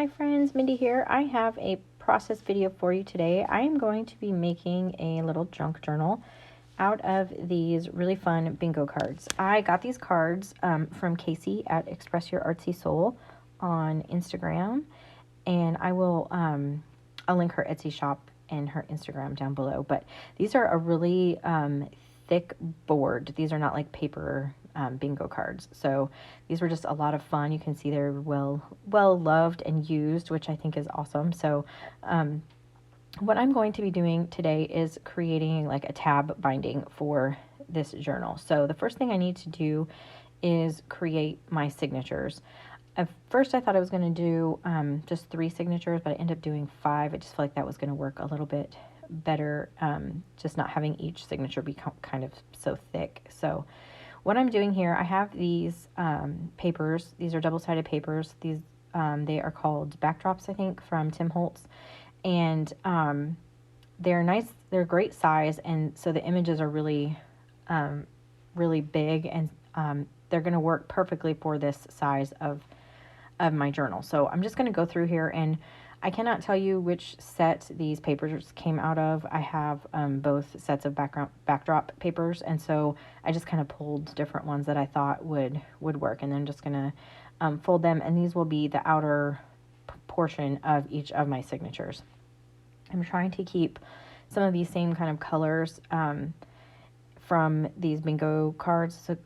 Hi friends, Mindy here. I have a process video for you today. I am going to be making a little junk journal out of these really fun bingo cards. I got these cards from Casey at Expressyourartsysoul on Instagram, and I will I'll link her Etsy shop and her Instagram down below. But these are a really thick board. These are not like paper bingo cards. So these were just a lot of fun. You can see they're well loved and used, which I think is awesome. So what I'm going to be doing today is creating like a tab binding for this journal. So the first thing I need to do is create my signatures. At first I thought I was going to do just 3 signatures, but I ended up doing 5. I just felt like that was going to work a little bit better, just not having each signature be kind of so thick. So what I'm doing here, I have these papers. These are double-sided papers. These they are called backdrops, I think, from Tim Holtz, and they're nice. They're great size, and so the images are really, really big, and they're going to work perfectly for this size of my journal. So I'm just going to go through here, and I cannot tell you which set these papers came out of. I have both sets of backdrop papers, and so I just kind of pulled different ones that I thought would work, and then I'm just going to fold them, and these will be the outer portion of each of my signatures. I'm trying to keep some of these same kind of colors from these bingo cards. So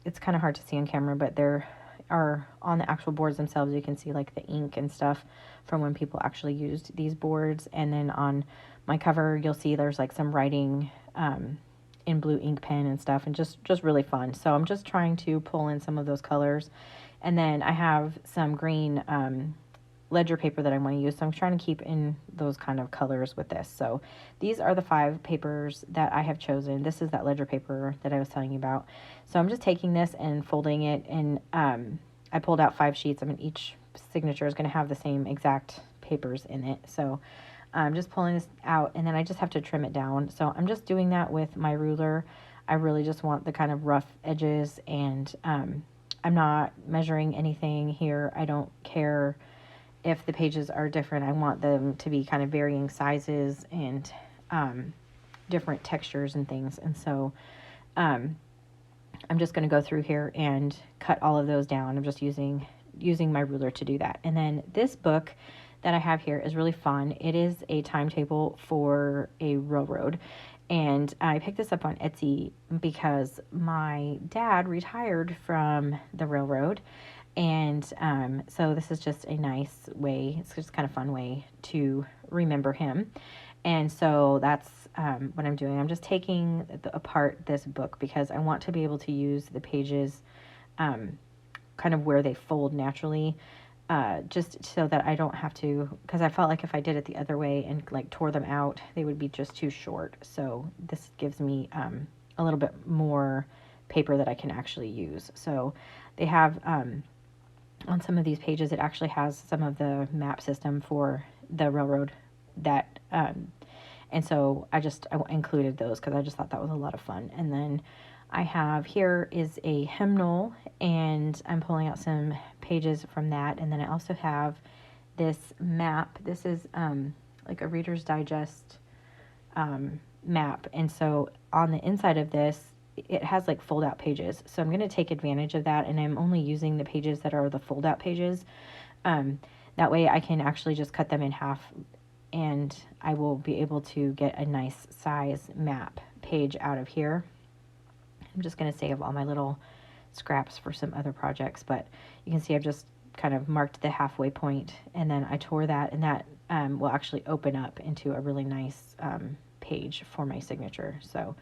it's kind of hard to see on camera, but there are on the actual boards themselves. You can see like the ink and stuff from when people actually used these boards. And then on my cover, you'll see there's like some writing in blue ink pen and stuff, and just really fun. So I'm just trying to pull in some of those colors. And then I have some green ledger paper that I want to use, so I'm trying to keep in those kind of colors with this. So these are the 5 papers that I have chosen. This is that ledger paper that I was telling you about. So I'm just taking this and folding it, and I pulled out 5 sheets. I mean, each signature is going to have the same exact papers in it. So I'm just pulling this out, and then I just have to trim it down. So I'm just doing that with my ruler. I really just want the kind of rough edges, and I'm not measuring anything here. I don't care if the pages are different. I want them to be kind of varying sizes and different textures and things. And so I'm just going to go through here and cut all of those down. I'm just using my ruler to do that. And then this book that I have here is really fun. It is a timetable for a railroad. And I picked this up on Etsy because my dad retired from the railroad. And so this is just a nice way, it's just kind of fun way to remember him. And so that's what I'm doing. I'm just taking apart this book because I want to be able to use the pages kind of where they fold naturally, just so that I don't have to, because I felt like if I did it the other way and like tore them out, they would be just too short. So this gives me a little bit more paper that I can actually use. So they have on some of these pages, it actually has some of the map system for the railroad that, and so I included those because I just thought that was a lot of fun. And then I have here is a hymnal, and I'm pulling out some pages from that. And then I also have this map. This is like a Reader's Digest map. And so on the inside of this, it has like fold out pages. So I'm going to take advantage of that, and I'm only using the pages that are the fold out pages. That way I can actually just cut them in half, and I will be able to get a nice size map page out of here. I'm just going to save all my little scraps for some other projects, but you can see I've just kind of marked the halfway point, and then I tore that, and that will actually open up into a really nice page for my signature. So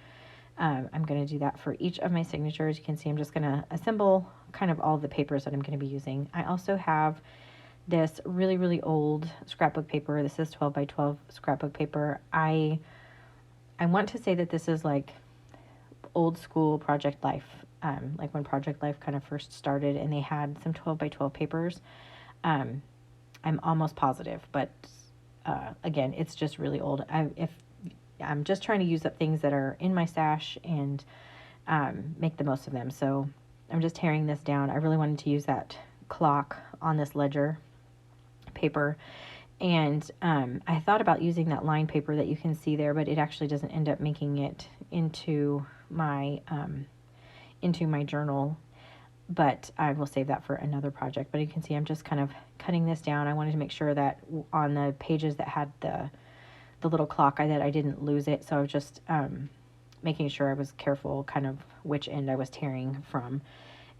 I'm going to do that for each of my signatures. You can see I'm just going to assemble kind of all the papers that I'm going to be using. I also have this really, really old scrapbook paper. This is 12 by 12 scrapbook paper. I want to say that this is like old school Project Life, like when Project Life kind of first started and they had some 12 by 12 papers. I'm almost positive, but again, it's just really old. I'm just trying to use up things that are in my stash and make the most of them. So I'm just tearing this down. I really wanted to use that clock on this ledger paper. And I thought about using that line paper that you can see there, but it actually doesn't end up making it into my journal. But I will save that for another project. But you can see I'm just kind of cutting this down. I wanted to make sure that on the pages that had the little clock that I didn't lose it. So I was just making sure I was careful kind of which end I was tearing from.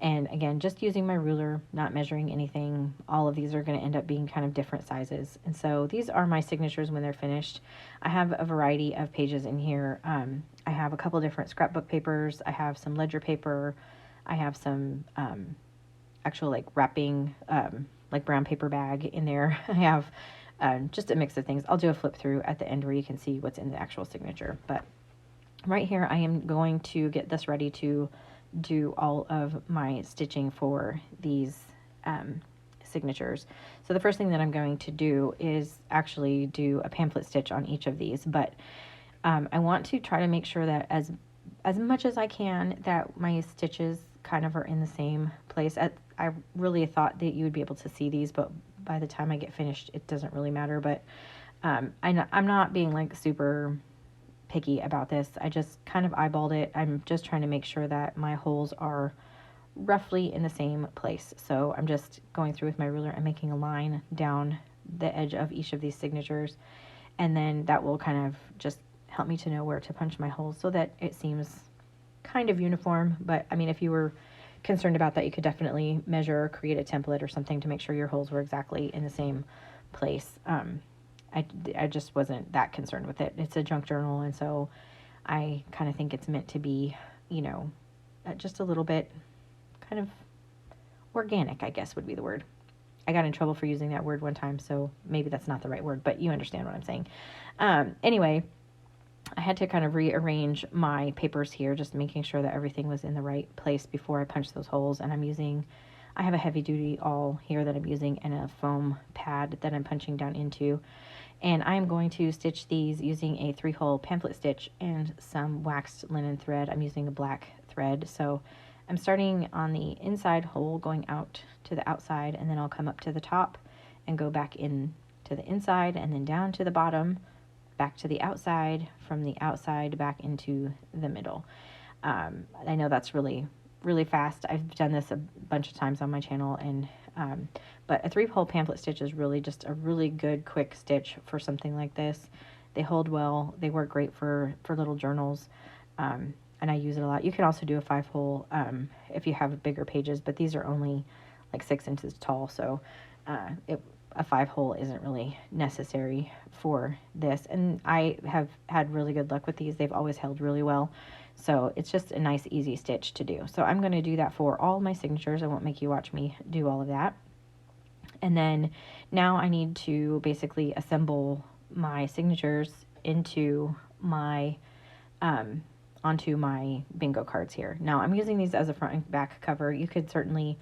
And again, just using my ruler, not measuring anything. All of these are going to end up being kind of different sizes. And so these are my signatures when they're finished. I have a variety of pages in here. I have a couple different scrapbook papers. I have some ledger paper. I have some actual like wrapping, like brown paper bag in there. I have just a mix of things. I'll do a flip through at the end where you can see what's in the actual signature. But right here, I am going to get this ready to do all of my stitching for these signatures. So the first thing that I'm going to do is actually do a pamphlet stitch on each of these, but I want to try to make sure that as much as I can that my stitches kind of are in the same place. I really thought that you would be able to see these, but by the time I get finished, it doesn't really matter. But I'm not being like super picky about this. I just kind of eyeballed it. I'm just trying to make sure that my holes are roughly in the same place. So I'm just going through with my ruler and making a line down the edge of each of these signatures. And then that will kind of just help me to know where to punch my holes so that it seems kind of uniform. But I mean, if you were concerned about that, you could definitely measure or create a template or something to make sure your holes were exactly in the same place. I just wasn't that concerned with it. It's a junk journal, and so I kind of think it's meant to be, you know, just a little bit kind of organic, I guess would be the word. I got in trouble for using that word one time, so maybe that's not the right word, but you understand what I'm saying. Anyway, I had to kind of rearrange my papers here, just making sure that everything was in the right place before I punched those holes. And I have a heavy duty awl here that I'm using and a foam pad that I'm punching down into. And I'm going to stitch these using a 3-hole pamphlet stitch and some waxed linen thread. I'm using a black thread. So I'm starting on the inside hole, going out to the outside, and then I'll come up to the top and go back in to the inside and then down to the bottom, back to the outside, from the outside back into the middle. I know that's really, really fast. I've done this a bunch of times on my channel, and but a 3-hole pamphlet stitch is really just a really good quick stitch for something like this. They hold well. They work great for little journals, and I use it a lot. You can also do a 5-hole if you have bigger pages, but these are only like 6 inches tall, so a 5-hole isn't really necessary for this. And I have had really good luck with these. They've always held really well. So it's just a nice, easy stitch to do. So I'm going to do that for all my signatures. I won't make you watch me do all of that. And then now I need to basically assemble my signatures into my, onto my bingo cards here. Now I'm using these as a front and back cover. You could certainly,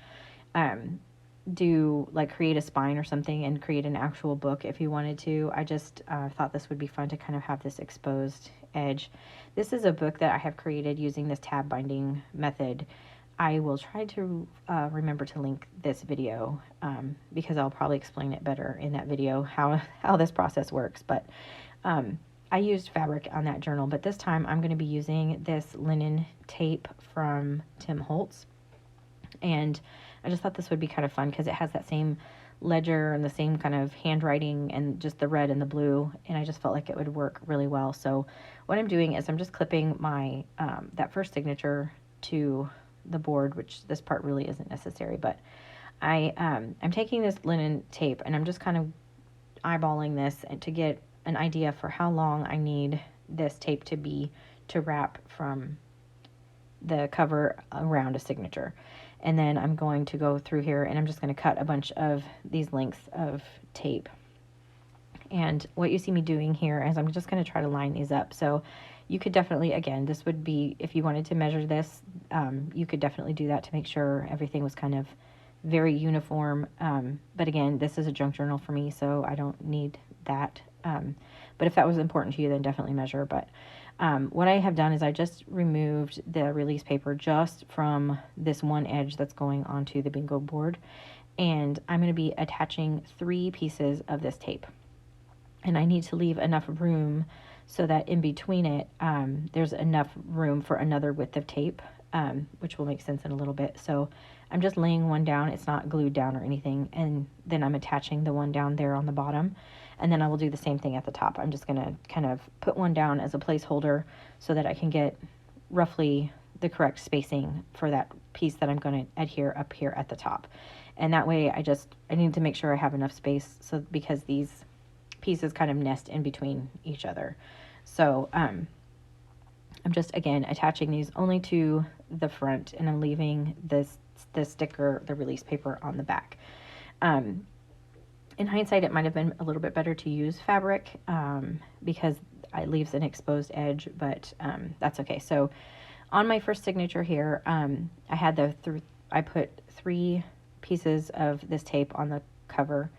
do like create a spine or something and create an actual book if you wanted to. I just thought this would be fun to kind of have this exposed edge. This is a book that I have created using this tab binding method. I will try to remember to link this video because I'll probably explain it better in that video how this process works. But I used fabric on that journal, but this time I'm going to be using this linen tape from Tim Holtz. And I just thought this would be kind of fun because it has that same ledger and the same kind of handwriting and just the red and the blue, and I just felt like it would work really well. So what I'm doing is I'm just clipping my that first signature to the board, which this part really isn't necessary, but I'm taking this linen tape and I'm just kind of eyeballing this and to get an idea for how long I need this tape to be to wrap from the cover around a signature. And then I'm going to go through here and I'm just going to cut a bunch of these lengths of tape. And what you see me doing here is I'm just going to try to line these up. So you could definitely, again, this would be, if you wanted to measure this, you could definitely do that to make sure everything was kind of very uniform. But again, this is a junk journal for me, so I don't need that. But if that was important to you, then definitely measure. But what I have done is I just removed the release paper just from this one edge that's going onto the bingo board. and I'm going to be attaching 3 pieces of this tape. And I need to leave enough room so that in between it, there's enough room for another width of tape, which will make sense in a little bit. So I'm just laying one down. It's not glued down or anything. And then I'm attaching the one down there on the bottom. And then I will do the same thing at the top. I'm just going to kind of put one down as a placeholder so that I can get roughly the correct spacing for that piece that I'm going to adhere up here at the top. And that way I need to make sure I have enough space, so because these pieces kind of nest in between each other. So I'm just, again, attaching these only to the front, and I'm leaving the sticker, the release paper, on the back. In hindsight, it might have been a little bit better to use fabric because it leaves an exposed edge, but that's okay. So on my first signature here, I had I put 3 pieces of this tape on the cover.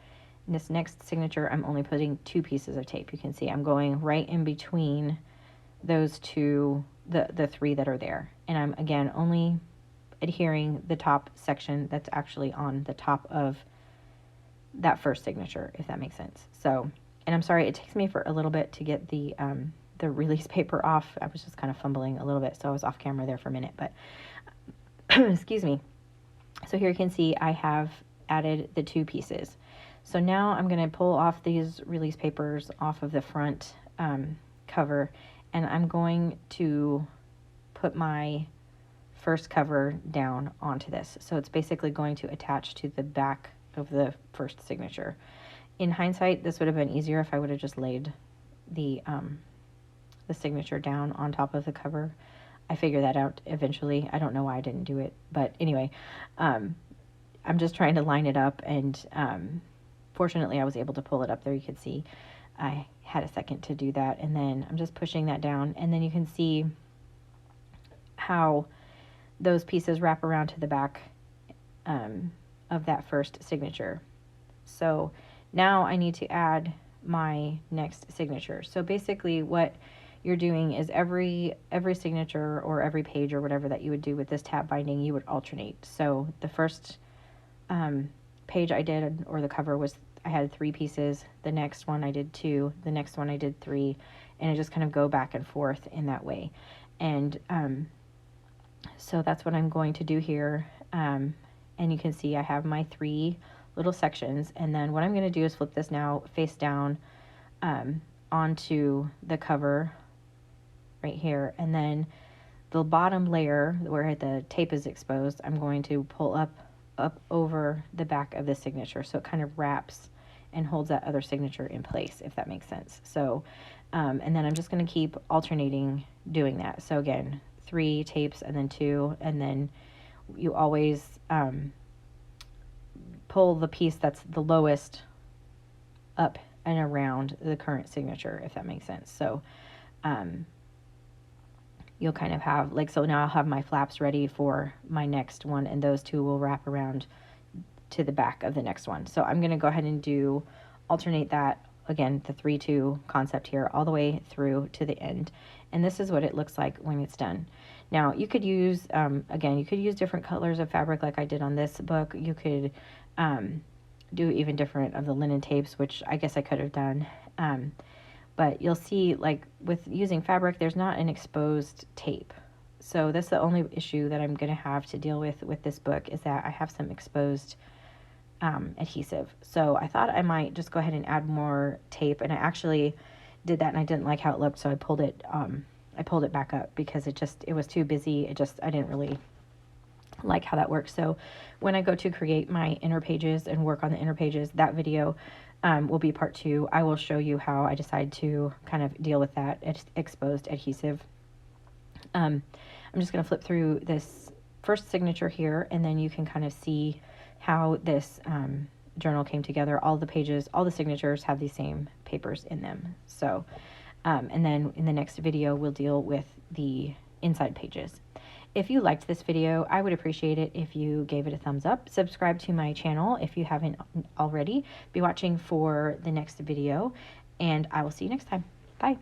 In this next signature, I'm only putting 2 pieces of tape. You can see I'm going right in between those two, the 3 that are there. And I'm, again, only adhering the top section that's actually on the top of that first signature, if that makes sense. So, and I'm sorry, it takes me for a little bit to get the release paper off. I was just kind of fumbling a little bit, so I was off camera there for a minute, but excuse me. So here you can see I have added the 2 pieces. So now I'm going to pull off these release papers off of the front cover, and I'm going to put my first cover down onto this. So it's basically going to attach to the back of the first signature. In hindsight, this would have been easier if I would have just laid the signature down on top of the cover. I figured that out eventually. I don't know why I didn't do it, but anyway, I'm just trying to line it up, and fortunately I was able to pull it up there. You can see I had a second to do that, and then I'm just pushing that down, and then you can see how those pieces wrap around to the back of that first signature. So now I need to add my next signature. So basically what you're doing is every signature or every page or whatever that you would do with this tab binding, you would alternate. So the first page I did, or the cover, was I had 3 pieces. The next one I did 2. The next one I did 3, and I just kind of go back and forth in that way. And so that's what I'm going to do here. And you can see I have my 3 little sections, and then what I'm going to do is flip this now face down onto the cover right here, and then the bottom layer where the tape is exposed, I'm going to pull up over the back of the signature, so it kind of wraps and holds that other signature in place, if that makes sense. So and then I'm just going to keep alternating doing that. So again, 3 tapes and then 2, and then you always pull the piece that's the lowest up and around the current signature, if that makes sense. So you'll kind of have, like, so now I'll have my flaps ready for my next one, and those 2 will wrap around to the back of the next one. So I'm going to go ahead and alternate that, again, the 3-2 concept here, all the way through to the end. And this is what it looks like when it's done. Now, you could use, again, you could use different colors of fabric like I did on this book. You could do even different of the linen tapes, which I guess I could have done. But you'll see, like, with using fabric, there's not an exposed tape. So that's the only issue that I'm going to have to deal with this book, is that I have some exposed adhesive. So I thought I might just go ahead and add more tape, and I actually did that, and I didn't like how it looked, so I pulled it back up because it was too busy. I didn't really like how that works. So when I go to create my inner pages and work on the inner pages, that video will be part 2. I will show you how I decide to kind of deal with that exposed adhesive. I'm just going to flip through this first signature here, and then you can kind of see how this journal came together. All the pages, all the signatures have the same papers in them. So, and then in the next video, we'll deal with the inside pages. If you liked this video, I would appreciate it if you gave it a thumbs up. Subscribe to my channel if you haven't already. Be watching for the next video, and I will see you next time. Bye.